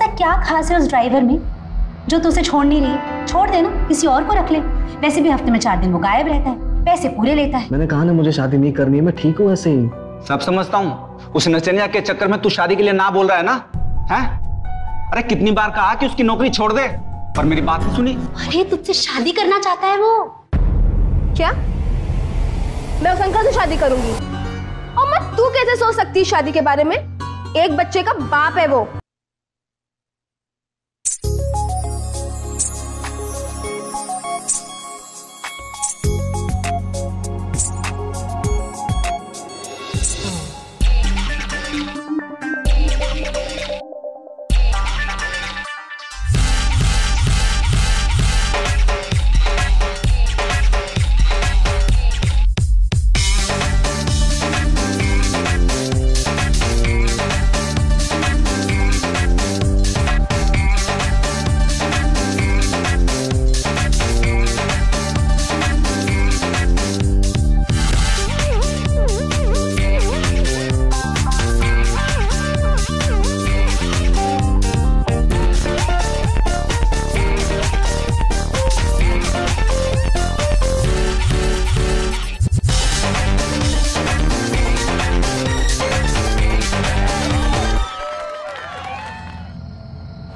ऐसा क्या खास है उस ड्राइवर में जो तुझसे छोड़ नहीं रही? छोड़ देना, किसी और को रख ले। वैसे भी हफ्ते में 4 दिन वो गायब रहता है, पैसे पूरे लेता है। मैंने कहा ना मुझे शादी नहीं करनी है, मैं ठीक हूँ ऐसे ही। सब समझता हूँ, उस नचनिया के चक्कर में तू शादी के लिए ना बोल रहा है ना? हैं? अरे कितनी बार कहा कि उसकी नौकरी छोड़ दे, पर मेरी बात नहीं सुनी। अरे तुझसे शादी करना चाहता है वो। क्या? मैं उस अंकल से शादी करूंगी? और मत, तू कैसे सोच सकती है शादी के बारे में? एक बच्चे का बाप है वो।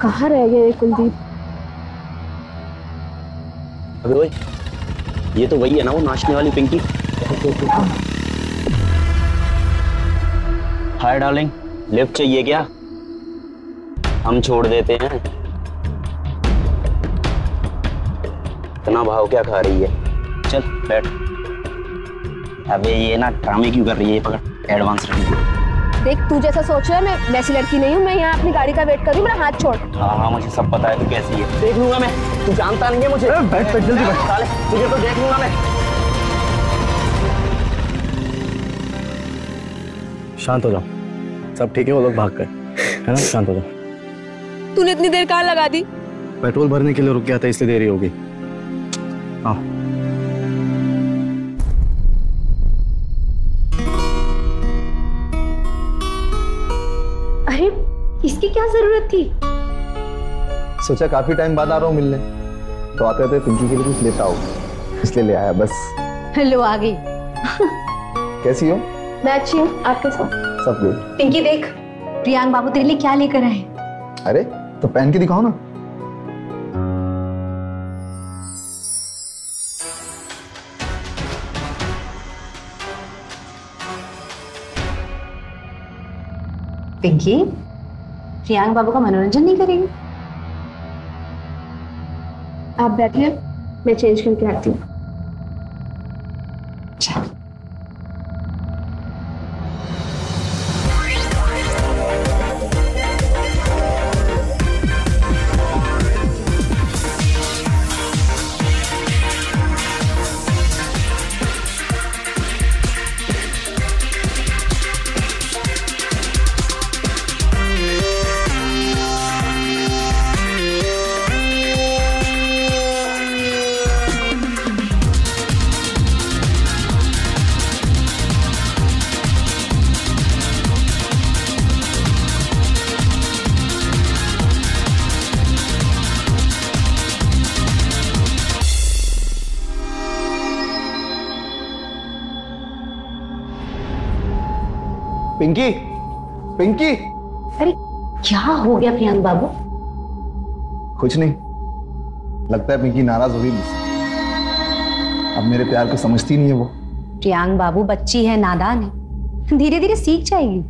कहाँ रह गए कुलदीप? अबे ओए, ये तो वही है ना वो नाचने वाली पिंकी। हाय डार्लिंग, लिफ्ट चाहिए क्या? हम छोड़ देते हैं। इतना भाव क्या खा रही है? चल बैठ। अबे ये ना ड्रामे क्यों कर रही है? ये पकड़, एडवांस रखी। देख, तू जैसा सोच रहा है मैं वैसी लड़की नहीं हूँ। मैं यहाँ अपनी गाड़ी का वेट कर रही हूँ, मेरा हाथ छोड़। हाँ मुझे सब पता है तू कैसी है, देख लूंगा मैं। तू जानता नहीं है मुझे। बैठ बैठ जल्दी बैठ। साले तुझे तो देख लूंगा मैं। शांत हो जाओ, सब ठीक है, वो लोग भाग गए है ना? शांत हो जाओ। तूने इतनी देर कहाँ लगा दी? पेट्रोल भरने के लिए रुक गया था, इसलिए देरी होगी। हाँ अरे इसकी क्या जरूरत थी? सोचा काफी टाइम बाद आ रहा हूँ मिलने, तो आते थे पिंकी के लिए कुछ लेता हूँ, इसलिए ले आया बस। लो आ गई। कैसी हो? मैं अच्छी हूँ, आप कैसे? सब गुड। पिंकी देख, प्रियांक बाबू तेरे लिए क्या लेकर आए। अरे तो पहन के दिखाओ ना। पिंकी, प्रियांक बाबू का मनोरंजन नहीं करेगी? आप बैठिए, मैं चेंज करके आती हूँ। पिंकी, पिंकी। अरे क्या हो गया प्रियांक बाबू? कुछ नहीं, लगता है पिंकी नाराज हो गई मुझसे। अब मेरे प्यार को समझती नहीं है वो। प्रियांक बाबू बच्ची है, नादान है, धीरे धीरे सीख जाएगी।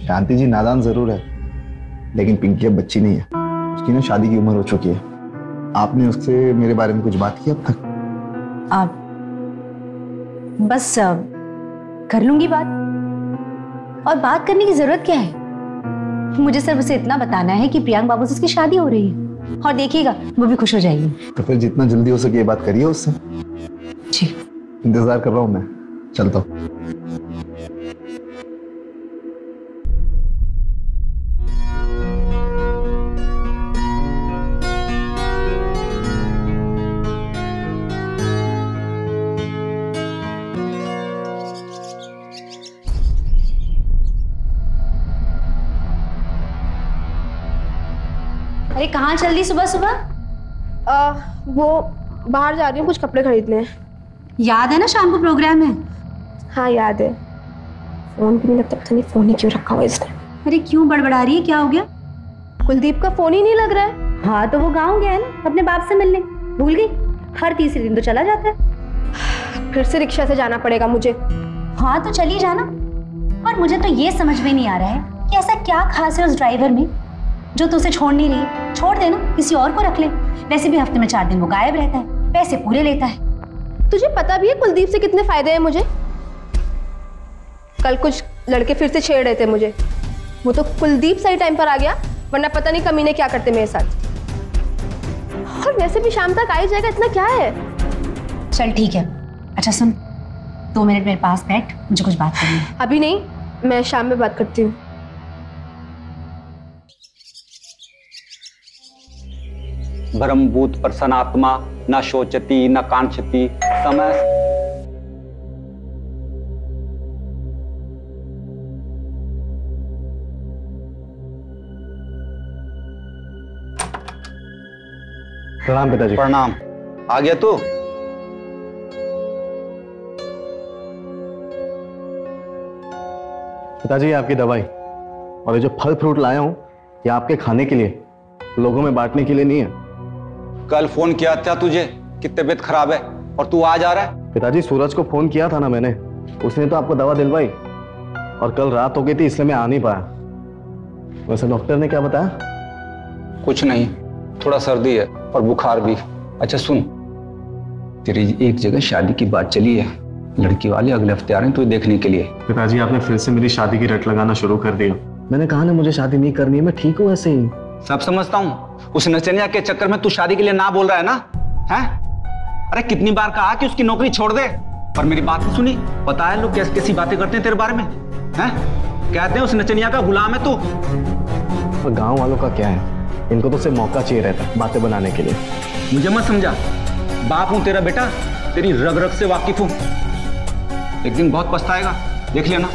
शांति जी नादान जरूर है, लेकिन पिंकी अब बच्ची नहीं है, उसकी ना शादी की उम्र हो चुकी है। आपने उससे मेरे बारे में कुछ बात की अब तक? आप बस कर लूंगी बात। और बात करने की जरूरत क्या है? मुझे सिर्फ उसे इतना बताना है कि प्रियांक बाबू से उसकी शादी हो रही है, और देखिएगा वो भी खुश हो जाएगी। तो फिर जितना जल्दी हो सके ये बात करिए उससे। जी इंतजार कर रहा हूँ मैं, चलता हूँ। अरे कहाँ चल रही सुबह सुबह? वो बाहर जा रही हूँ कुछ कपड़े खरीदने। याद है ना शाम को प्रोग्राम है? हाँ याद है। फोन भी नहीं लगता, पता नहीं फोन ही क्यों रखा हुआ इसने। अरे क्यों बड़बड़ा रही है, क्या हो गया? कुलदीप का फोन ही नहीं लग रहा है। हाँ तो वो गाँव गया है ना अपने बाप से मिलने, भूल गई? हर तीसरे दिन तो चला जाता है। फिर से रिक्शा से जाना पड़ेगा मुझे। हाँ तो चली जाना। और मुझे तो ये समझ में नहीं आ रहा है कि ऐसा क्या खास है उस ड्राइवर में जो तुझसे छोड़ नहीं रही। छोड़ देना, किसी और को रख ले। वैसे भी हफ्ते में 4 दिन वो गायब रहता है, पैसे पूरे लेता है। तुझे पता भी है कुलदीप से कितने फायदे हैं मुझे? कल कुछ लड़के फिर से छेड़ रहे थे मुझे। वो तो कुलदीप सही टाइम पर आ गया, वरना पता नहीं कमीने क्या करते मेरे साथ। और वैसे भी शाम तक आ ही जाएगा, इतना क्या है। चल ठीक है। अच्छा सुन, 2 मिनट मेरे पास बैठ, मुझे कुछ बात करनी है। अभी नहीं, मैं शाम में बात करती हूँ। ब्रह्मभूत प्रसन्नात्मा न शोचती न कांक्षति समय। प्रणाम पिताजी। प्रणाम। आ गया तू? पिताजी आपकी दवाई और ये जो फल फ्रूट लाया हूं ये आपके खाने के लिए, लोगों में बांटने के लिए नहीं है। कल फोन किया था तुझे कि तबीयत खराब है और तू आज आ रहा है? पिताजी सूरज को फोन किया था ना मैंने, उसने तो आपको दवा दिलवाई और कल रात हो गई थी इसलिए मैं आ नहीं पाया। वैसे डॉक्टर ने क्या बताया? कुछ नहीं, थोड़ा सर्दी है और बुखार भी। अच्छा सुन, तेरी एक जगह शादी की बात चली है, लड़की वाले अगले हफ्ते आ रहे हैं तुझे देखने के लिए। पिताजी आपने फिर से मेरी शादी की रट लगाना शुरू कर दिया। मैंने कहा ना मुझे शादी नहीं करनी है, मैं ठीक हूँ ऐसे ही। सब समझता हूँ, उस नचनिया के चक्कर में तू शादी के लिए ना बोल रहा है ना? हैं? अरे कितनी बार कहा कि उसकी नौकरी छोड़ दे, पर मेरी बात नहीं सुनी। पता है लोग कैसी कैसी बातें करते हैं तेरे बारे में, हैं? कहते हैं उस नचनिया का गुलाम है तू। और गांव वालों का क्या है, इनको तो सिर्फ मौका चाहिए रहता है बातें बनाने के लिए। मुझे मत समझा, बाप हूं तेरा बेटा, तेरी रग रग से वाकिफ हूं। एक दिन बहुत पछताएगा, देख लेना।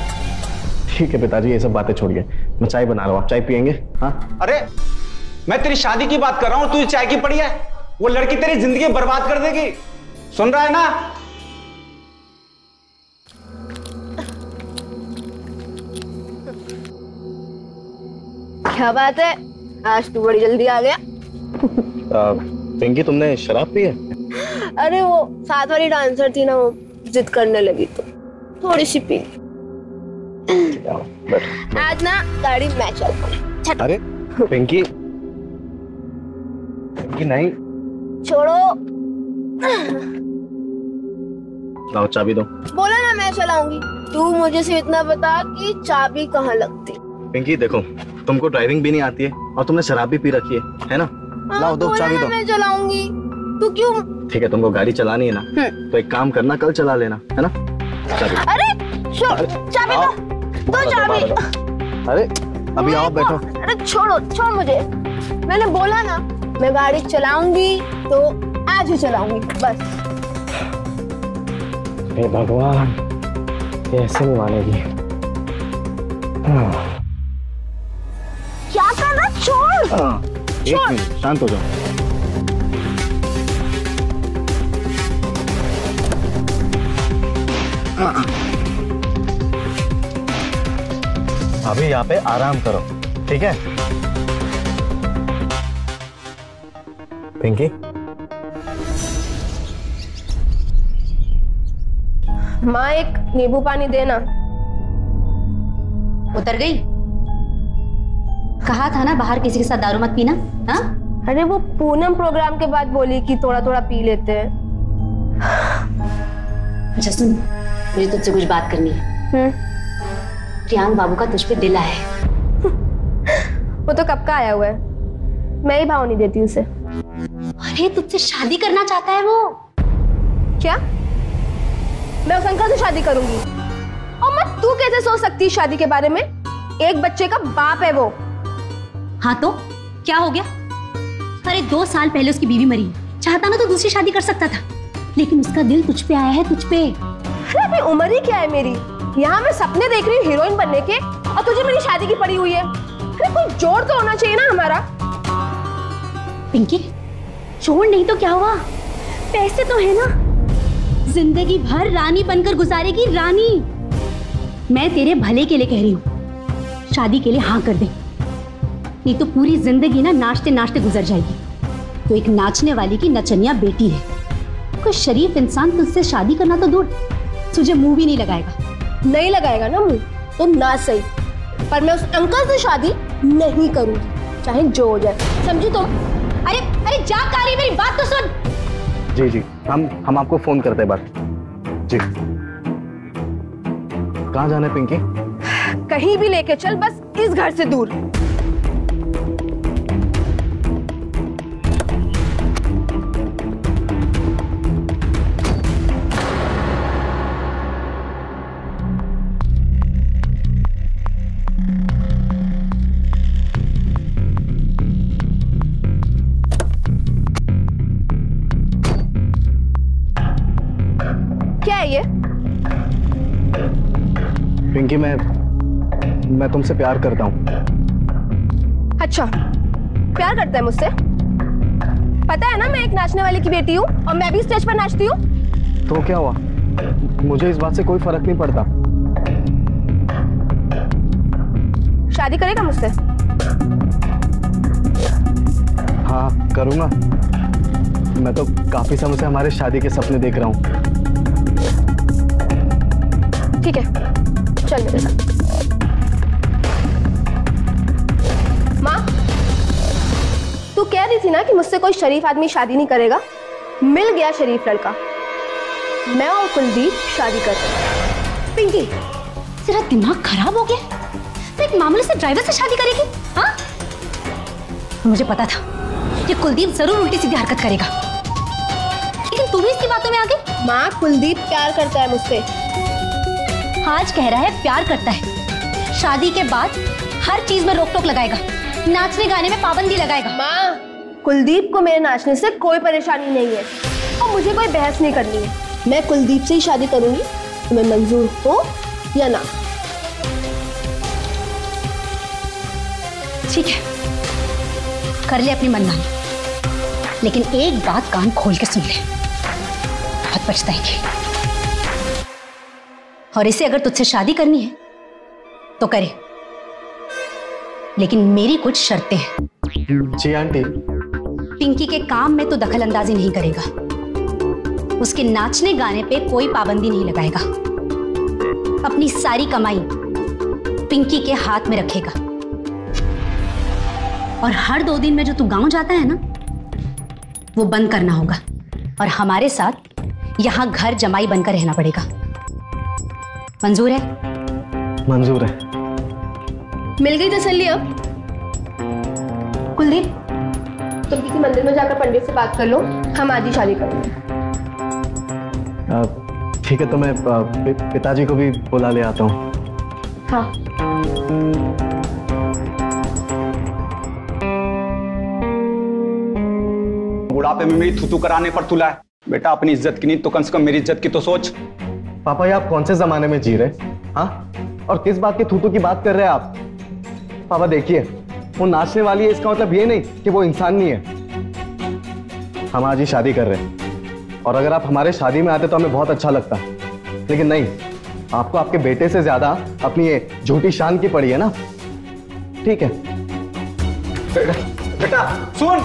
ठीक है पिताजी, ये सब बातें छोड़िए, मैं चाय बना रहा हूँ, आप चाय पियेंगे? हाँ। अरे मैं तेरी शादी की बात कर रहा हूं, तुझे चाय की पड़ी है? वो लड़की तेरी जिंदगी बर्बाद कर देगी, सुन रहा है ना? क्या बात है, आज तू बड़ी जल्दी आ गया। पिंकी तुमने शराब पी है? अरे वो साथ वाली डांसर थी ना, वो जिद करने लगी तो थोड़ी सी पी। आज ना गाड़ी मैं चलाऊंगी। अरे पिंकी, पिंकी नहीं। छोड़ो। लाओ चाबी दो। बोला ना मैं चलाऊंगी। तू मुझे सिर्फ इतना बता कि चाबी कहाँ लगती। पिंकी देखो, तुमको ड्राइविंग भी नहीं आती है और तुमने शराब भी पी रखी है ना? लाओ दो चाबी दो। मैं चलाऊंगी, तू क्यों? ठीक है, तुमको गाड़ी चलानी है ना, तो एक काम करना, कल चला लेना, है ना? चाबी। अरे चाबी दो चाबी। अरे अभी आओ बैठो। अरे छोड़ो, छोड़ मुझे। मैंने बोला ना मैं गाड़ी चलाऊंगी तो आज ही चलाऊंगी बस। हे भगवान, ये ऐसे नहीं मानेगी। क्या कर रहा? छोड़। एक मिनट, शांत हो जाओ। अभी यहाँ पे आराम करो, ठीक है? पिंकी, माँ एक नींबू पानी देना। उतर गई? कहा था ना बाहर किसी के साथ दारू मत पीना। हाँ? अरे वो पूनम प्रोग्राम के बाद बोली कि थोड़ा थोड़ा पी लेते हैं। अच्छा सुन, मुझे तुझसे कुछ बात करनी है। प्रियांक बाबू का तुझ पे दिल आया है। वो तो कब का आया हुआ है, मैं ही भाव नहीं देती उसे। अरे तुझसे शादी करना चाहता है वो। क्या? मैं उस अंकल से शादी करूंगी? और मत, तू कैसे सोच सकती है शादी के बारे में? एक बच्चे का बाप है वो। हाँ तो क्या हो गया? अरे 2 साल पहले उसकी बीवी मरी, चाहता ना तो दूसरी शादी कर सकता था, लेकिन उसका दिल तुझ पे आया है, तुझ पे। अरे अभी उम्र ही क्या है मेरी? यहाँ मैं सपने देख रही हूँ हीरोइन बनने के, और तुझे मेरी शादी की पड़ी हुई है। अरे कोई जोड़ तो होना चाहिए ना हमारा। पिंकी, छोड़ नहीं तो क्या हुआ, पैसे तो है ना, जिंदगी भर रानी बनकर गुजारेगी, रानी। मैं तेरे भले के लिए कह रही हूँ, शादी के लिए हाँ कर दे, नहीं तो पूरी जिंदगी ना नाचते नाचते गुजर जाएगी। तो एक नाचने वाली की नचनिया बेटी है, कोई शरीफ इंसान तुझसे शादी करना तो दूर, तुझे मुंह भी नहीं लगाएगा। नहीं लगाएगा ना मुंह तो ना सही, पर मैं उस अंकल से शादी नहीं करूंगी, चाहे जो हो जाए, समझी तुम? अरे अरे जा कारी, मेरी बात तो सुन। जी जी, हम आपको फोन करते हैं बात। जी, कहाँ जाना है पिंकी? कहीं भी लेके चल, बस इस घर से दूर। क्या है ये? पिंकी, मैं तुमसे प्यार करता हूँ। अच्छा, प्यार करता है मुझसे? पता है ना मैं एक नाचने वाली की बेटी हूँ और मैं भी स्टेज पर नाचती हूँ। तो क्या हुआ, मुझे इस बात से कोई फर्क नहीं पड़ता। शादी करेगा मुझसे? हाँ करूँगा, मैं तो काफी समय से हमारे शादी के सपने देख रहा हूँ। ठीक है, चल मेरे साथ। माँ, तू कह रही थी ना कि मुझसे कोई शरीफ आदमी शादी नहीं करेगा। मिल गया शरीफ लड़का, मैं और कुलदीप शादी करते हैं। पिंकी, तेरा दिमाग खराब हो गया? तो एक मामूली से ड्राइवर से शादी करेगी? हाँ, मुझे पता था कि कुलदीप जरूर उल्टी सीधी हरकत करेगा, लेकिन तू भी इसकी बातों में आ गई। माँ, कुलदीप प्यार करता है मुझसे। आज कह रहा है प्यार करता है, शादी के बाद हर चीज में रोक टोक लगाएगा, नाचने गाने में पाबंदी लगाएगा। माँ, कुलदीप को मेरे नाचने से कोई परेशानी नहीं है और मुझे कोई बहस नहीं करनी है। मैं कुलदीप से ही शादी करूंगी, तुम्हें मंजूर हो या ना। ठीक है, कर ले अपनी मनमानी, लेकिन एक बात कान खोल के सुन ले, बहुत पछताएंगे। और इसे अगर तुझसे शादी करनी है तो करे, लेकिन मेरी कुछ शर्तें हैं। जी आंटी। पिंकी के काम में तो दखल अंदाजी नहीं करेगा, उसके नाचने गाने पे कोई पाबंदी नहीं लगाएगा, अपनी सारी कमाई पिंकी के हाथ में रखेगा, और हर 2 दिन में जो तू गांव जाता है ना, वो बंद करना होगा, और हमारे साथ यहां घर जमाई बनकर रहना पड़ेगा। मंजूर है? मंजूर है। मिल गई तसल्ली अब? कुलदीप, तुम किसी मंदिर में जाकर पंडित से बात कर लो, हम आज ही शादी करेंगे। ठीक है, तो मैं पिताजी को भी बुला ले आता हूँ। हाँ। बुढ़ापे में मेरी थूथू कराने पर तुला है। बेटा, अपनी इज्जत की नहीं तो कम से कम मेरी इज्जत की तो सोच। पापा, ये आप कौन से जमाने में जी रहे? हाँ, और किस बात की थूथू की बात कर रहे हैं आप? पापा देखिए, वो नाचने वाली है, इसका मतलब ये नहीं कि वो इंसान नहीं है। हम आज ही शादी कर रहे हैं, और अगर आप हमारे शादी में आते तो हमें बहुत अच्छा लगता, लेकिन नहीं, आपको आपके बेटे से ज्यादा अपनी ये झूठी शान की पड़ी है ना। ठीक है बेटा सुन,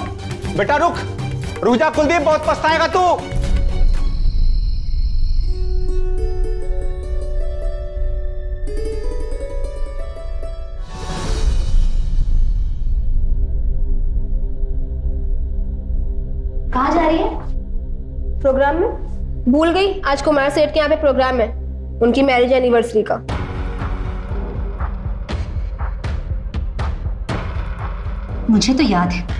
बेटा रुक जा, कुलदीप बहुत पछताएगा तू। कहाँ जा रही है? प्रोग्राम में। भूल गई, आज कुमार सेठ के यहाँ पे प्रोग्राम है, उनकी मैरिज एनिवर्सरी का। मुझे तो याद है,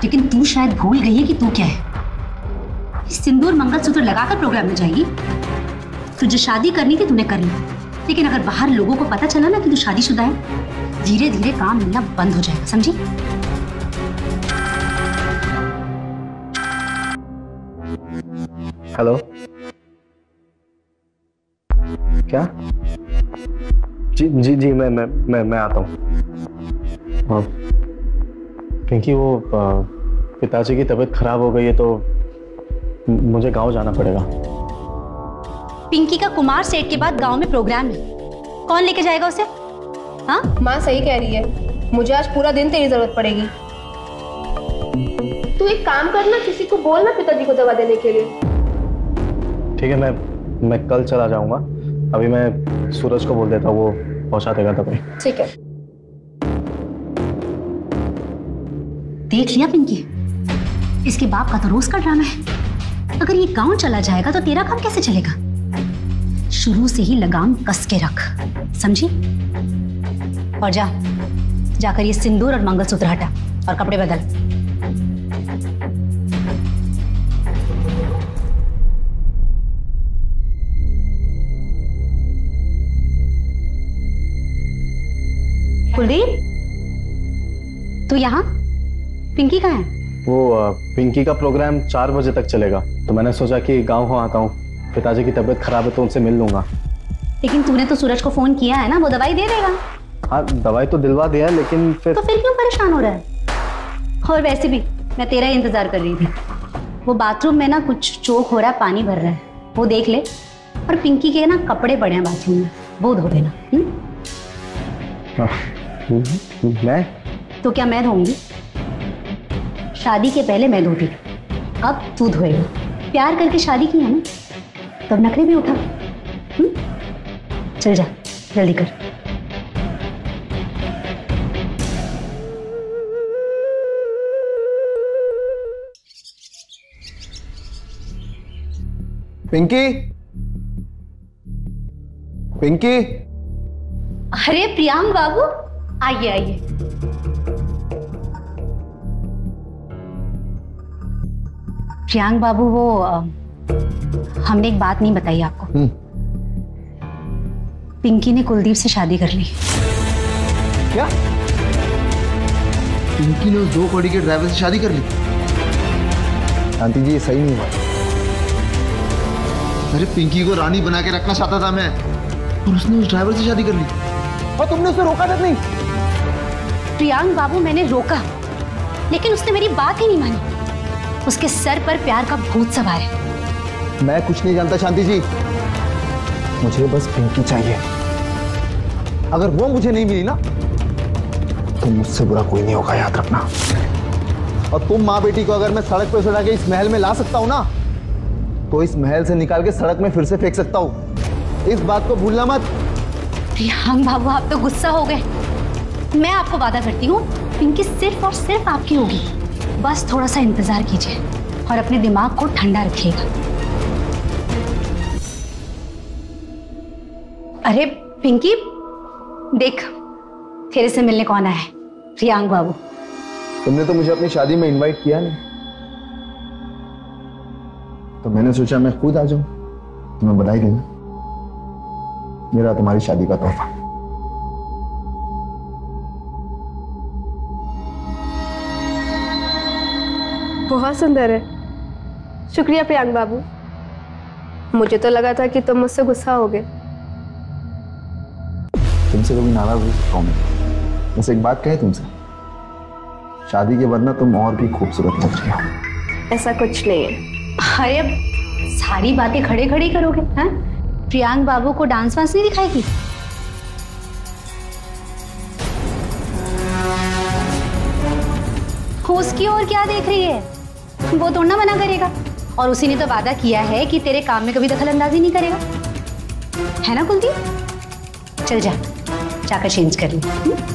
लेकिन तू शायद भूल गई है कि तू क्या है। सिंदूर मंगलसूत्र लगाकर प्रोग्राम में जाएगी? तुझे शादी करनी थी, तूने कर ली, लेकिन अगर बाहर लोगों को पता चला ना कि तू शादीशुदा है, धीरे धीरे काम मिलना बंद हो जाएगा, समझी? हेलो, क्या? जी जी जी, मैं आता हूँ। पिंकी, वो पिताजी की तबीयत खराब हो गई है तो मुझे गांव जाना पड़ेगा। पिंकी का कुमार सेठ के बाद गांव में प्रोग्राम है, कौन लेके जाएगा उसे? हाँ माँ सही कह रही है, मुझे आज पूरा दिन तेरी जरूरत पड़ेगी। तू एक काम करना, किसी को बोलना पिताजी को दवा देने के लिए। ठीक है, मैं कल चला जाऊंगा। अभी मैं सूरज को बोल देता हूँ, वो पहुंचा देगा दवाई। ठीक है। देख लिया पिंकी, इसके बाप का तो रोज का ड्रामा है। अगर ये गांव चला जाएगा तो तेरा काम कैसे चलेगा? शुरू से ही लगाम कस के रख, समझी? और जाकर ये सिंदूर और मंगलसूत्र हटा और कपड़े बदल। कुलदीप, तू यहाँ? पिंकी कहाँ है? वो पिंकी का प्रोग्राम 4 बजे तक चलेगा, तो मैंने सोचा कि गांव हो आता हूँ। पिताजी की तबीयत खराब है तो उनसे मिल लूंगा। लेकिन तूने तो सूरज को फोन किया है ना, वो दवाई दे देगा। हाँ, दवाई तो दिलवा दिया है, लेकिन फिर क्यों परेशान हो रहा है? और वैसे भी मैं तेरा ही इंतजार कर रही थी। वो बाथरूम में ना कुछ चोक हो रहा है, पानी भर रहा है, वो देख ले। और पिंकी के ना कपड़े पड़े हैं बाथरूम में, वो धो देना। मैं तो क्या मैं धोऊंगी? शादी के पहले मैं धोती, अब तू धोएगा। प्यार करके शादी की है ना, तब नखरे भी उठा। चल जा, जल्दी कर। पिंकी, पिंकी। अरे प्रियांक बाबू, आइए आइए। प्रियांक बाबू, वो हमने एक बात नहीं बताई आपको। पिंकी ने कुलदीप से शादी कर ली। क्या? पिंकी ने उस 2 कौड़ी के ड्राइवर से शादी कर ली? शांति जी, ये सही नहीं हुआ। अरे पिंकी को रानी बना के रखना चाहता था मैं, और उसने उस ड्राइवर से शादी कर ली, और तुमने उसे रोका तक नहीं। प्रियांक बाबू, मैंने रोका, लेकिन उसने मेरी बात ही नहीं मानी। उसके सर पर प्यार का भूत सवार है। मैं कुछ नहीं जानता शांति जी, मुझे बस पिंकी चाहिए। अगर वो मुझे नहीं मिली ना, तो मुझसे बुरा कोई नहीं होगा, याद रखना। और तुम माँ बेटी को अगर मैं सड़क पे उठा के इस महल में ला सकता हूं ना, तो इस महल से निकाल के सड़क में फिर से फेंक सकता हूं। इस बात को भूलना मत। प्रियांक बाबू, आप तो गुस्सा हो गए। मैं आपको वादा करती हूँ, पिंकी सिर्फ और सिर्फ आपकी होगी। बस थोड़ा सा इंतजार कीजिए और अपने दिमाग को ठंडा रखिएगा। अरे पिंकी, देख तेरे से मिलने कौन आया है। प्रियांक बाबू। तुमने तो मुझे अपनी शादी में इनवाइट किया नहीं, तो मैंने सोचा मैं खुद आ जाऊं, तुम्हें बधाई देना। मेरा तुम्हारी शादी का तोहफा। बहुत सुंदर है। शुक्रिया प्रियांक बाबू। मुझे तो लगा था कि तुम मुझसे गुस्सा होगे। तुमसे कभी नाराज हो सकता हूं मैं। बस एक बात कहे तुमसे, शादी के बाद ना तुम और भी खूबसूरत लग रही हो। ऐसा कुछ नहीं है। अरे अब सारी बातें खड़े खड़े करोगे? हाँ, प्रियांक बाबू को डांस वांस नहीं दिखाएगी? उसकी और क्या देख रही है? वो तो ना मना करेगा, और उसी ने तो वादा किया है कि तेरे काम में कभी दखल अंदाजी नहीं करेगा, है ना कुलदीप? चल जा, जाकर चेंज कर ले।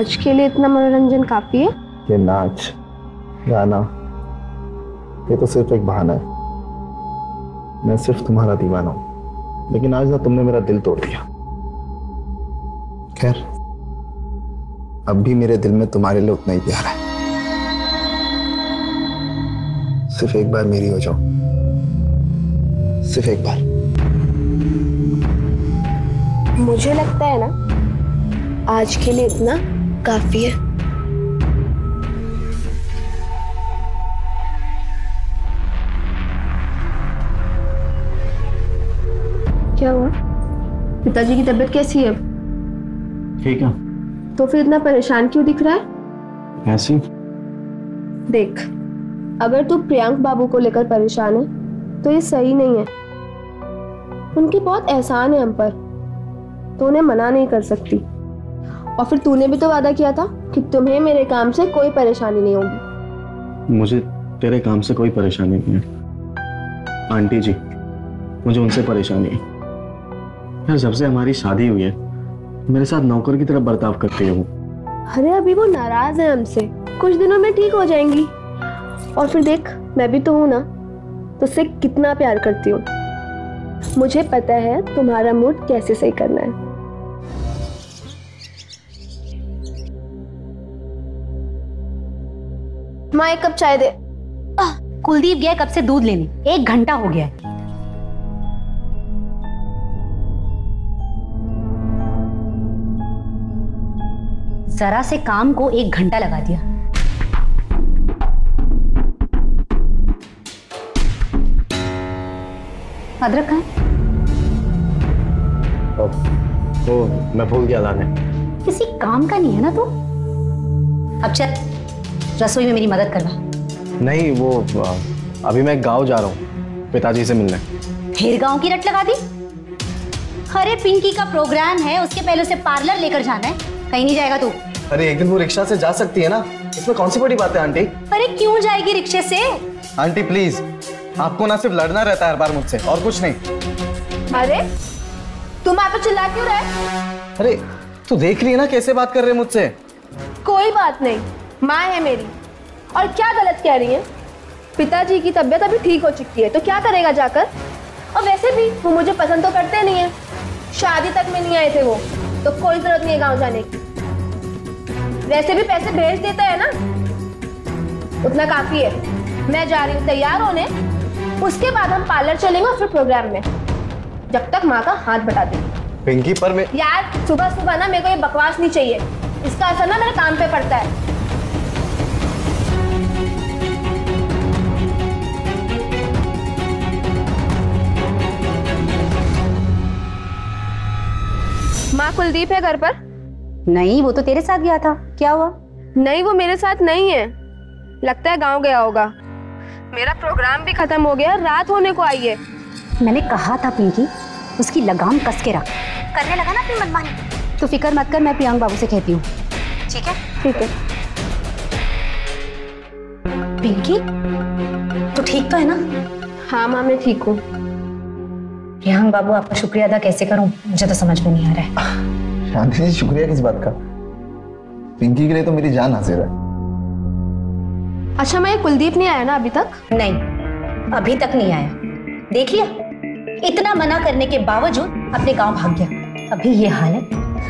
आज के लिए इतना मनोरंजन काफी है? ये नाच गाना ये तो सिर्फ एक बहाना है। मैं सिर्फ तुम्हारा दीवाना हूं, लेकिन आज ना तुमने मेरा दिल तोड़ दिया। खैर, अब भी मेरे दिल में तुम्हारे लिए उतना ही प्यार है। सिर्फ एक बार मेरी हो जाओ, सिर्फ एक बार। मुझे लगता है ना आज के लिए इतना काफी है। क्या हुआ? पिताजी की तबीयत कैसी है? ठीक है। तो फिर इतना परेशान क्यों दिख रहा है? ऐसी देख, अगर तू प्रियांक बाबू को लेकर परेशान है तो ये सही नहीं है। उनके बहुत एहसान है हम पर, तो उन्हें मना नहीं कर सकती। और फिर तूने भी तो वादा किया था कि तुम्हें मेरे काम से कोई परेशानी नहीं होगी। मुझे तेरे काम से कोई परेशानी नहीं है आंटी जी, मुझे उनसे परेशानी है। यार जब से हमारी शादी हुई है मेरे साथ नौकर की तरह बर्ताव करती है वो। अरे अभी वो नाराज है हमसे, कुछ दिनों में ठीक हो जाएंगी। और फिर देख, मैं भी तो हूं ना, तुझसे कितना प्यार करती हूँ। मुझे पता है तुम्हारा मूड कैसे सही करना है। माँ एक कप चाय दे। कुलदीप गया कब से दूध लेने, 1 घंटा हो गया है। जरा से काम को 1 घंटा लगा दिया। अदरक कहाँ है? तो मैं भूल गया लाने। किसी काम का नहीं है ना तू। अब चल रसोई में मेरी मदद करवा। नहीं वो अभी मैं गांव जा रहा हूँ पिताजी से मिलने। फिर गांव की रट लगा दी। अरे पिंकी का प्रोग्राम है, उसके पहले उसे पार्लर लेकर जाना है। कहीं नहीं जाएगा तू। अरे एक दिन वो रिक्शा से जा सकती है ना, इसमें कौन सी बड़ी बात है आंटी। अरे क्यों जाएगी रिक्शे से? आंटी प्लीज, आपको ना सिर्फ लड़ना रहता है हर बार मुझसे, और कुछ नहीं। अरे तुम आप चिल्ला क्यों रहे? अरे तू देख रही है ना कैसे बात कर रहे हैं मुझसे। कोई बात नहीं, माँ है मेरी। और क्या गलत कह रही है? पिताजी की तबीयत अभी ठीक हो चुकी है तो क्या करेगा जाकर? और वैसे भी वो मुझे पसंद तो करते नहीं है, शादी तक में नहीं आए थे वो, तो कोई जरूरत नहीं है गांव जाने की। वैसे भी पैसे भेज देता है ना, उतना काफी है। मैं जा रही हूँ तैयार होने, उसके बाद हम पार्लर चलेंगे और फिर प्रोग्राम में। जब तक माँ का हाथ बटा देंगे। पिंकी पर मैं यार सुबह सुबह ना मेरे को ये बकवास नहीं चाहिए, इसका असर ना मेरे काम पे पड़ता है। माँ कुलदीप है घर पर? नहीं, वो तो तेरे साथ गया था। क्या हुआ? नहीं वो मेरे साथ नहीं है, लगता है गांव गया होगा। मेरा प्रोग्राम भी खत्म हो गया, रात होने को आई है। मैंने कहा था पिंकी उसकी लगाम कस के रख। करने लगा ना अपनी मनमानी। तो फिक्र मत कर, मैं प्रियांक बाबू से कहती हूँ। ठीक है? ठीक है। पिंकी तो ठीक तो है ना? हाँ माँ मैं ठीक हूँ। प्रियांक बाबू आपका शुक्रिया अदा कैसे करूँ, मुझे तो समझ में नहीं आ रहा है। शांति जी शुक्रिया किस बात का? पिंकी के लिए तो मेरी जान हाजिर है। अच्छा मैं कुलदीप नहीं आया ना अभी तक? नहीं, अभी तक नहीं आया। देख लिया, इतना मना करने के बावजूद अपने गांव भाग गया। अभी ये हाल है,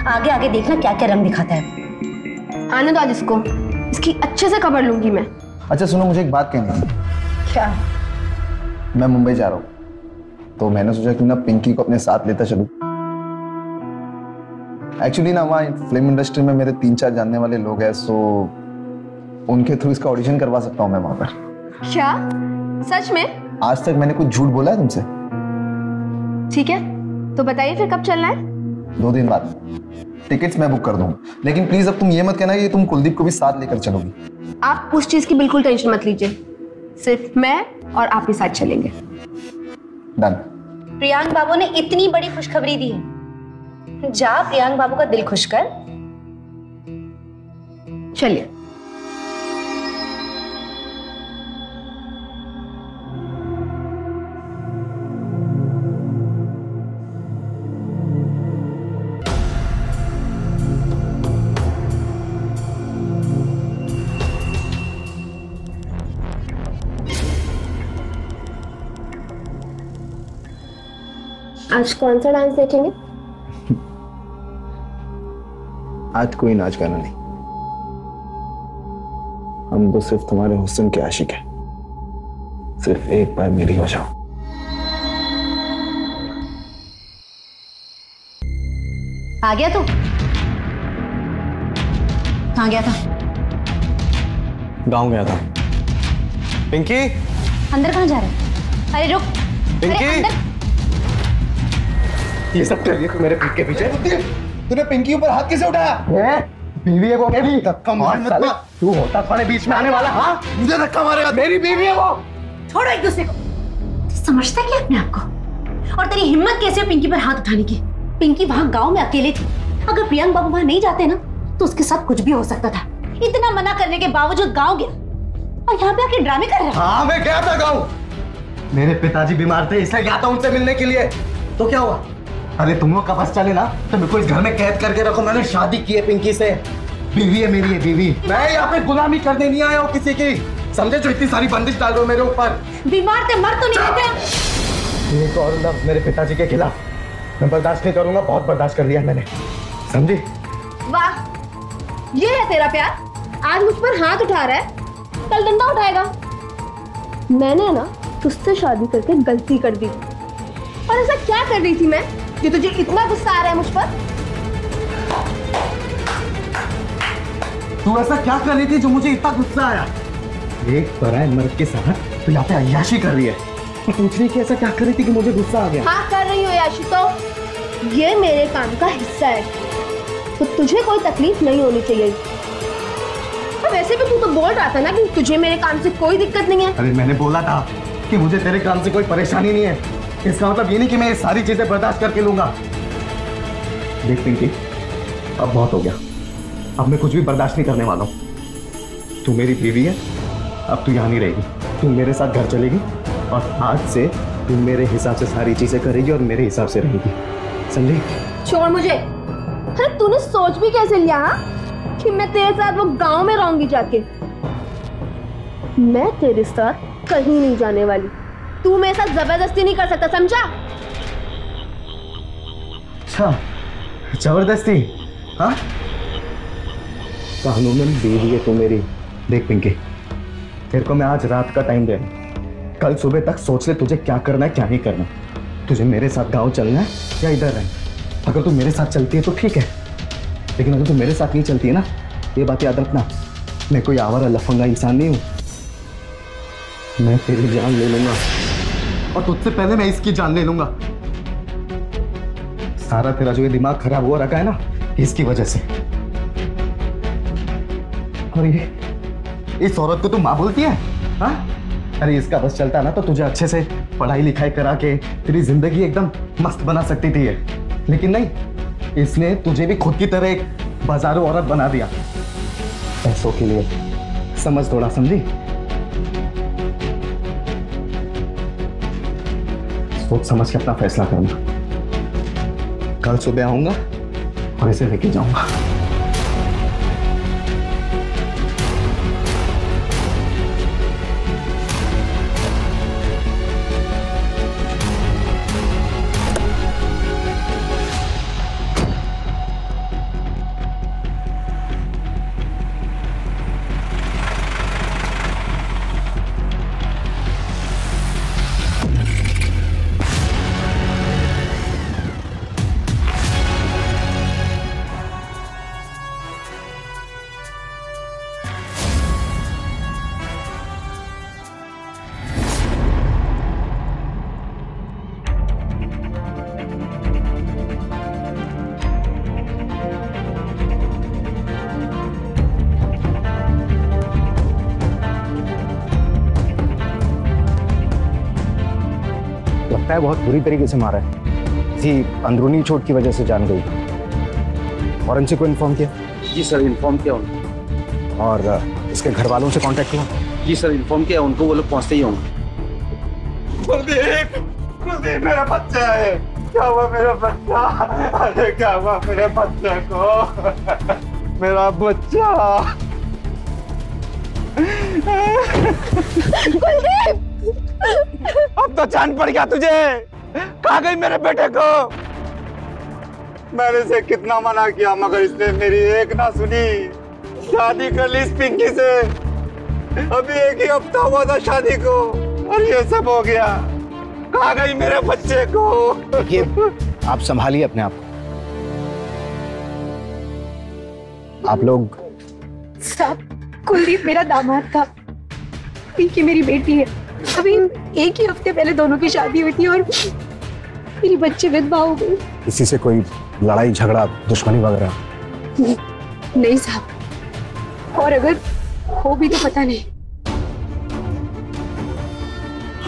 आगे आगे देखना क्या क्या रंग दिखाता है। आने दो आज इसको, इसकी अच्छे से खबर लूंगी मैं। अच्छा सुनो, मुझे एक बात कहनी है। क्या? मैं मुंबई जा रहा हूँ तो मैंने सोचा कि ना पिंकी को अपने साथ लेता चलूं। एक्चुअली ना वहाँ फिल्म इंडस्ट्री में मेरे 3-4 जानने वाले लोग हैं, सो उनके थ्रू इसका ऑडिशन करवा सकता हूँ मैं वहां पर। क्या सच में? आज तक मैंने कुछ झूठ बोला है तुमसे? ठीक है तो बताइए फिर कब चलना है? 2 दिन बाद। टिकट्स मैं बुक कर दूंगा, लेकिन प्लीज अब तुम ये मत कहना कि तुम कुलदीप को भी साथ लेकर चलोगी। आप उस चीज की बिल्कुल टेंशन मत लीजिए, सिर्फ मैं और आप ही साथ चलेंगे। डन। प्रियांक बाबू ने इतनी बड़ी खुशखबरी दी है, जा प्रियांक बाबू का दिल खुश कर। चलिए। आज कौन सा डांस देखेंगे? आज कोई नाच गाना नहीं, हम तो सिर्फ तुम्हारे हुस्न के आशिक हैं। सिर्फ एक बार मेरी हो जाओ। आ गया तू? कहाँ गया था? गांव गया था। पिंकी, अंदर कहाँ जा रहा है? अरे रुक। पिंकी, अरे अंदर। ये सब कर रही है मेरे पीठ के पीछे। तूने पिंकी ऊपर हाथ कैसे उठाया? बीवी है वो मेरी। धक्का मार मत मार। तू होता थोड़े बीच में आने वाला? हाँ, मुझे धक्का मारेगा? मेरी बीवी है वो। छोड़ो एक दूसरे को। तू समझता क्या अपने आप को? और तेरी हिम्मत कैसे है पिंकी पर हाथ उठाने की? पिंकी वहां गांव में अकेले थी। अगर प्रियंक बाबू वहां नहीं जाते ना तो उसके साथ कुछ भी हो सकता था। इतना मना करने के बावजूद गांव गया और यहाँ पे आके ड्रामे कर रहा है। हाँ, मैं गया था गांव। मेरे पिताजी बीमार थे इसलिए गया था उनसे मिलने के लिए। तो क्या हुआ? अरे तुम लोग का बस चले ना तो मेरे को इस घर में कैद करके रखो। मैंने शादी की है पिंकी से। बीवी है मेरी, है बीवी। मैं यहाँ पे गुलामी करने नहीं आया हूँ किसी की, समझे? जो इतनी सारी बंदिश डाल रहे हो मेरे ऊपर। बीमार थे, मर तो नहीं रहे। एक और लफ्ज मेरे पिताजी के खिलाफ मैं बर्दाश्त नहीं करूंगा। बहुत बर्दाश्त कर लिया मैंने, समझी? वाह, ये है तेरा प्यार। आज मुझ पर हाथ उठा रहा है, कल डंडा उठाएगा। मैंने ना तुझसे शादी करके गलती कर दी। और ऐसा क्या कर रही थी मैं जो तुझे इतना गुस्सा आ रहा है मुझ पर? तू ऐसा क्या कर रही थी जो मुझे इतना गुस्सा आया? एक पराये मर्द के साथ तो यहाँ पे अय्याशी कर रही है। तो पूछ रही कि ऐसा क्या कर रही थी कि मुझे गुस्सा आ गया? हाँ कर रही हो याशी, तो ये मेरे काम का हिस्सा है, तो तुझे कोई तकलीफ नहीं होनी चाहिए। और वैसे भी तू तो बोल रहा था ना कि तुझे मेरे काम से कोई दिक्कत नहीं है। अरे मैंने बोला था कि मुझे तेरे काम से कोई परेशानी नहीं है। इसका मतलब ये नहीं कि मैं ये सारी चीजें बर्दाश्त करके लूंगा। देख पिंकी, अब बहुत हो गया। अब मैं कुछ भी बर्दाश्त नहीं करने वाला हूँ। तू मेरी बीवी है, अब तू यहाँ नहीं रहेगी। तू मेरे साथ घर चलेगी और आज से तू मेरे हिसाब से सारी चीजें करेगी और मेरे हिसाब से रहेगी, समझी? छोड़ मुझे। अरे तूने सोच भी कैसे लिया कि मैं तेरे साथ वो गांव में रहूंगी जाके? मैं तेरे साथ कहीं नहीं जाने वाली। तू मेरे साथ जबरदस्ती नहीं कर सकता, समझा? अच्छा, जबरदस्ती? हाँ, कानूनन बीवी है तू मेरी। देख पिंकी, तेरे को मैं आज रात का टाइम दे रहा हूं। कल सुबह तक सोच ले तुझे क्या करना है क्या नहीं करना। तुझे मेरे साथ गांव चलना है या इधर रहना? अगर तू मेरे साथ चलती है तो ठीक है, लेकिन अगर तू मेरे साथ नहीं चलती है ना, ये बात याद रखना, मैं कोई आवारा लफंगा इंसान नहीं हूं। मैं तेरी जान ले लूंगा और तुझसे पहले मैं इसकी जान ले लूंगा। सारा तेरा जो ये दिमाग खराब हुआ रखा है ना, इसकी वजह से। और ये इस औरत को तू माँ बोलती है? हाँ? अरे इसका बस चलता ना तो तुझे अच्छे से पढ़ाई लिखाई करा के तेरी जिंदगी एकदम मस्त बना सकती थी ये। लेकिन नहीं, इसने तुझे भी खुद की तरह एक बाजारू औरत बना दिया पैसों के लिए। समझ थोड़ा, समझी? सोच समझ के अपना फैसला करना। कल सुबह आऊंगा और इसे लेके जाऊंगा। लगता है बहुत बुरी तरीके से मारा है। जी, अंदरूनी चोट की वजह से जान गई। फॉरेंसिक को इन्फॉर्म किया? जी सर, इन्फॉर्म किया उनको। और इसके घर वालों से कांटेक्ट किया? जी सर, इन्फॉर्म किया उनको, वो लोग पहुंचते ही होंगे। कुलदीप, कुलदीप मेरा बच्चा है। क्या हुआ मेरा बच्चा? अरे क्या हुआ मेरे बच्चे को? मेरा बच्चा। कुलदीप! अब तो जान पड़ गया तुझे। कहाँ गई मेरे बेटे को? मैंने इसे कितना मना किया मगर इसने मेरी एक ना सुनी। शादी कर ली इस पिंकी से, अभी एक ही हफ्ता हुआ था शादी को और ये सब हो गया। कहाँ गई मेरे बच्चे को? ये आप संभालिए अपने आप को। आप लोग साहब, कुलदीप मेरा दामाद था, पिंकी मेरी बेटी है। अभी एक ही हफ्ते पहले दोनों की शादी हुई थी और मेरी बच्ची विधवा हो गई। किसी से कोई लड़ाई झगड़ा दुश्मनी वगैरह? नहीं साहब, और अगर हो भी तो पता नहीं।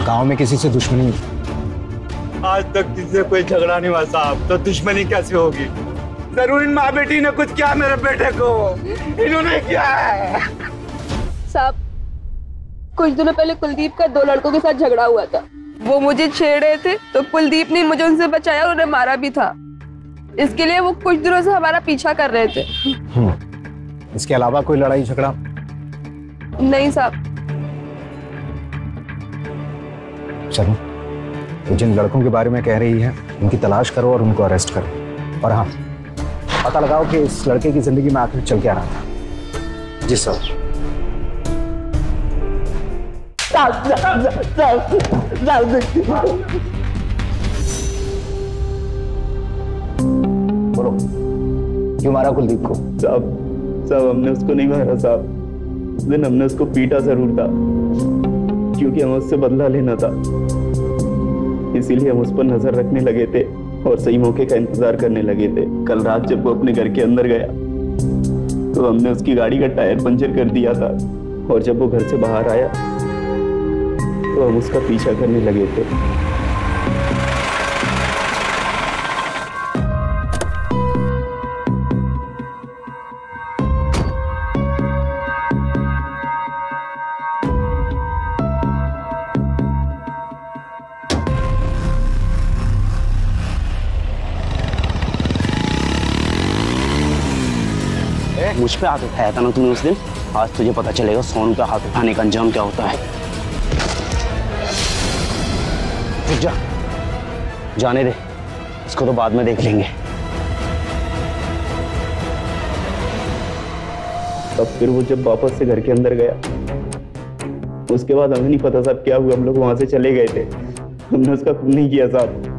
गांव में किसी से दुश्मनी? आज तक किसी से कोई झगड़ा नहीं हुआ साहब, तो दुश्मनी कैसे होगी? जरूर इन माँ बेटी ने कुछ किया मेरे बेटे को, इन्होंने किया है। साहब, कुछ दिनों पहले कुलदीप का 2 लड़कों के साथ झगड़ा हुआ था। वो मुझे छेड़ रहे थे तो कुलदीप ने मुझे उनसे बचाया और उन्हें मारा भी था। इसके लिए वो कुछ दिनों से हमारा पीछा कर रहे थे। इसके अलावा कोई लड़ाई झगड़ा? नहीं साहब। चलो, तो जिन लड़कों के बारे में कह रही है उनकी तलाश करो और उनको अरेस्ट करो। और हाँ, पता लगाओ कि इस लड़के की जिंदगी में आखिर चल क्या रहा था। जी सर। बोलो, क्यों मारा कुलदीप को? साहब हमने उसको नहीं मारा साहब। उस दिन हमने उसको पीटा जरूर था, क्योंकि हमें उससे बदला लेना था। इसीलिए हम उस पर नजर रखने लगे थे और सही मौके का इंतजार करने लगे थे। कल रात जब वो अपने घर के अंदर गया तो हमने उसकी गाड़ी का टायर पंचर कर दिया था, और जब वो घर से बाहर आया तो हम उसका पीछा करने लगे थे। मुझ पे हाथ उठाया था ना तूने उस दिन, आज तुझे पता चलेगा सोनू पे हाथ उठाने का अंजाम क्या होता है। जा, जाने दे, इसको तो बाद में देख लेंगे। तब फिर वो जब वापस से घर के अंदर गया, उसके बाद हमें नहीं पता साहब क्या हुआ। हम लोग वहां से चले गए थे, हमने उसका खून नहीं किया साहब।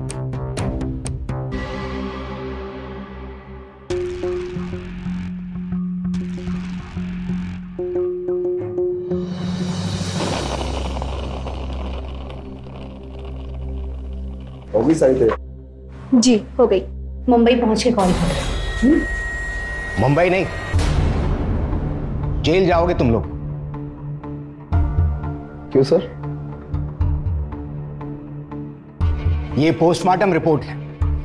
होगी सही थे? जी हो गई। मुंबई पहुंच के कॉल कर। मुंबई नहीं, जेल जाओगे तुम लोग। क्यों सर? ये पोस्टमार्टम रिपोर्ट है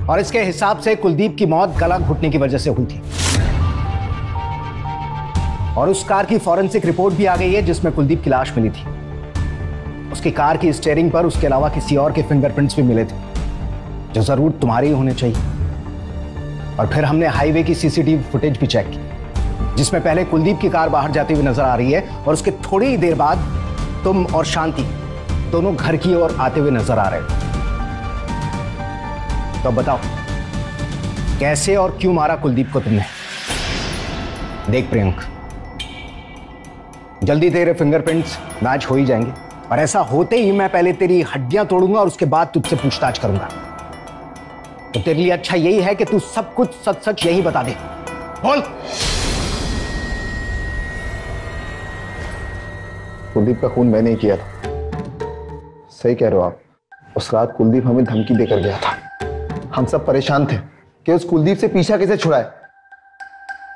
और इसके हिसाब से कुलदीप की मौत गला घुटने की वजह से हुई थी। और उस कार की फॉरेंसिक रिपोर्ट भी आ गई है जिसमें कुलदीप की लाश मिली थी। उसकी कार की स्टीयरिंग पर उसके अलावा किसी और के फिंगरप्रिंट्स भी मिले थे, जो जरूर तुम्हारे ही होने चाहिए। और फिर हमने हाईवे की सीसीटीवी फुटेज भी चेक की, जिसमें पहले कुलदीप की कार बाहर जाती हुई नजर आ रही है और उसके थोड़ी ही देर बाद तुम और शांति दोनों घर की ओर आते हुए नजर आ रहे हो। तो बताओ, कैसे और क्यों मारा कुलदीप को तुमने? देख प्रियंक, जल्दी तेरे फिंगरप्रिंट्स मैच हो ही जाएंगे, और ऐसा होते ही मैं पहले तेरी हड्डियां तोड़ूंगा और उसके बाद तुझसे पूछताछ करूंगा। तो तेरे लिए अच्छा यही है कि तू सब कुछ सच सच यही बता दे। बोल। कुलदीप का खून मैंने ही किया था। सही कह रहे हो आप। उस रात कुलदीप हमें धमकी देकर गया था। हम सब परेशान थे कि उस कुलदीप से पीछा कैसे छुड़ाए।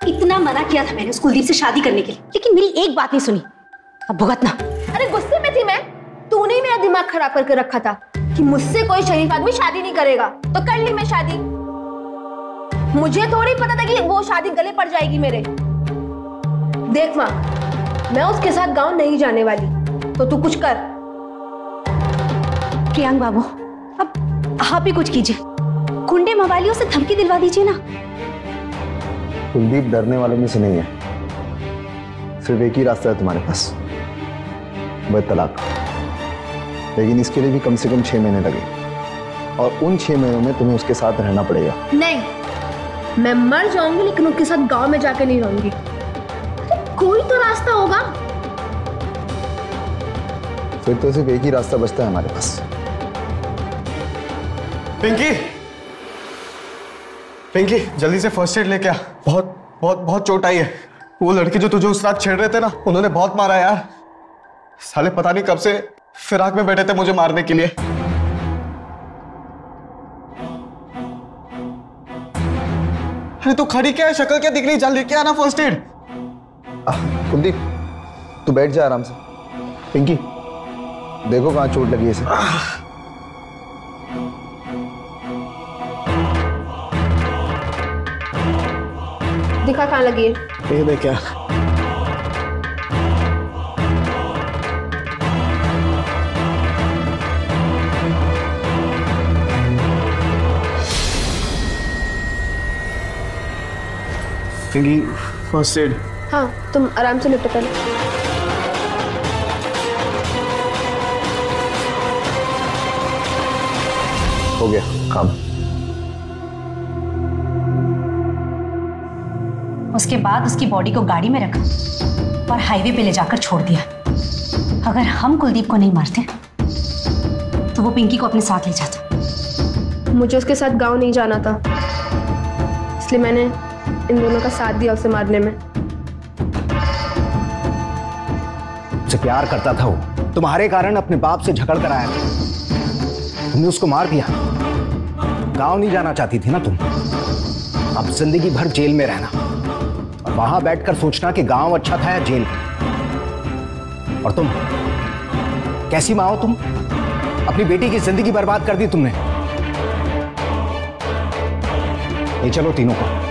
इतना मना किया था मैंने उस कुलदीप से शादी करने के लिए, लेकिन मेरी एक बात नहीं सुनी। अब भुगतना। अरे गुस्से में थी मैं। तूने ही मेरा दिमाग खराब करके रखा था कि मुझसे कोई शरीफ आदमी शादी नहीं करेगा, तो कर ली मैं शादी। मुझे थोड़ी पता था कि वो शादी गले पड़ जाएगी मेरे। देख माँ, मैं उसके साथ गांव नहीं जाने वाली, तो तू कुछ कर। प्रियांक बाबू, अब आप ही कुछ कीजिए। गुंडे मवालियों से धमकी दिलवा दीजिए ना। कुलदीप डरने वालों में से नहीं है। सिर्फ एक ही रास्ता है तुम्हारे पास, वह तलाक। लेकिन इसके लिए भी कम से कम 6 महीने लगे। और उन 6 महीनों में तुम्हें उसके साथ रहना पड़ेगा। नहीं, मैं मर जाऊंगी लेकिन उसके साथ गांव में जाके नहीं रहूंगी। कोई तो रास्ता होगा। फिर तो सिर्फ एक ही रास्ता बचता है हमारे पास। पिंकी, पिंकी जल्दी से फर्स्ट एड लेके आ। बहुत बहुत बहुत चोट आई है। वो लड़के जो तुझे उस रात छेड़ रहे थे ना, उन्होंने बहुत मारा यार। साले पता नहीं कब से फिराक में बैठे थे मुझे मारने के लिए। अरे तू खड़ी क्या है, शक्ल क्या दिख रही? चल लेके आना फर्स्ट एड। कुलदीप तू बैठ जा आराम से। पिंकी देखो कहां चोट लगी है इसे। दिखा कहां लगी है। ये देख क्या। Pinky first aid. हाँ, तुम आराम से निपटो पहले। हो गया काम। उसके बाद उसकी बॉडी को गाड़ी में रखा और हाईवे पे ले जाकर छोड़ दिया। अगर हम कुलदीप को नहीं मारते तो वो पिंकी को अपने साथ ले जाता। मुझे उसके साथ गांव नहीं जाना था, इसलिए मैंने इन दोनों का साथ दिया उसे मारने में। उसे प्यार करता था वो, तुम्हारे कारण अपने बाप से झगड़ कर आया था, तुमने उसको मार दिया। गांव नहीं जाना चाहती थी ना तुम, अब जिंदगी भर जेल में रहना और वहां बैठकर सोचना कि गांव अच्छा था या जेल। और तुम कैसी मां हो तुम? अपनी बेटी की जिंदगी बर्बाद कर दी तुमने। ले चलो तीनों को।